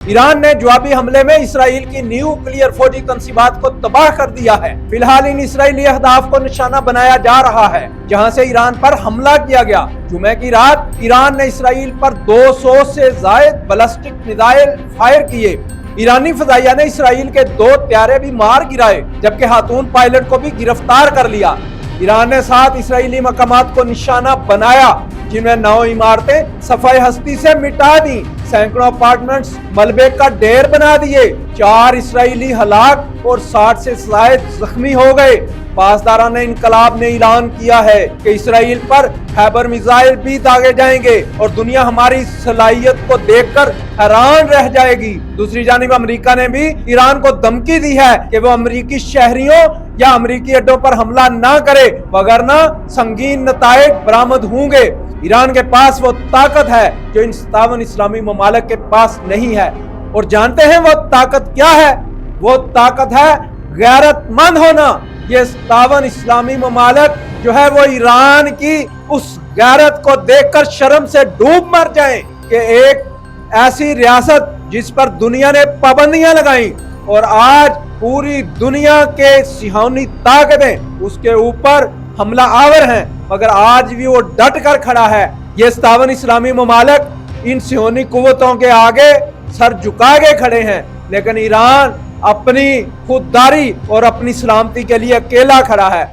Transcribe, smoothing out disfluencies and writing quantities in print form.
ایران نے جوابی حملے میں اسرائیل کی نیوکلیئر فوجی تنصیبات کو تباہ کر دیا ہے۔ فی الحال ان اسرائیلی اہداف کو نشانہ بنایا جا رہا ہے جہاں سے ایران پر حملہ کیا گیا۔ جمعہ کی رات ایران نے اسرائیل پر 200 سے زائد بیلسٹک میزائل فائر کیے۔ ایرانی فضائیہ نے اسرائیل کے 2 طیارے بھی مار گرائے جبکہ خاتون پائلٹ کو بھی گرفتار کر لیا۔ ایران نے 7 اسرائیلی مقامات کو نشانہ بنایا جن میں 9 عمارتیں صفحہ ہستی سے مٹا دی، سینکڑوں اپارٹمنٹس ملبے کا ڈھیر بنا دیے، 4 اسرائیلی ہلاک اور 60 سے زائد زخمی ہو گئے۔ پاسداران انقلاب نے اعلان کیا ہے کہ اسرائیل پر خیبر میزائل بھی داغے جائیں گے اور دنیا ہماری صلاحیت کو دیکھ کر حیران رہ جائے گی۔ دوسری جانب امریکہ نے بھی ایران کو دھمکی دی ہے کہ وہ امریکی شہریوں یا امریکی اڈوں پر حملہ نہ کرے وگرنہ سنگین نتائج برآمد ہوں گے۔ ایران کے پاس وہ طاقت ہے جو ان 57 اسلامی ممالک کے پاس نہیں ہے، اور جانتے ہیں وہ طاقت کیا ہے؟ وہ طاقت ہے غیرت مند ہونا۔ یہ 57 اسلامی ممالک جو ہے وہ ایران کی اس غیرت کو دیکھ کر شرم سے ڈوب مر جائیں کہ ایک ایسی ریاست جس پر دنیا نے پابندیاں لگائیں اور آج پوری دنیا کے صہیونی طاقتیں اس کے اوپر حملہ آور ہیں، مگر آج بھی وہ ڈٹ کر کھڑا ہے۔ یہ 57 اسلامی ممالک ان صہیونی قوتوں کے آگے سر جھکا کے کھڑے ہیں، لیکن ایران اپنی خودداری اور اپنی سلامتی کے لیے اکیلا کھڑا ہے۔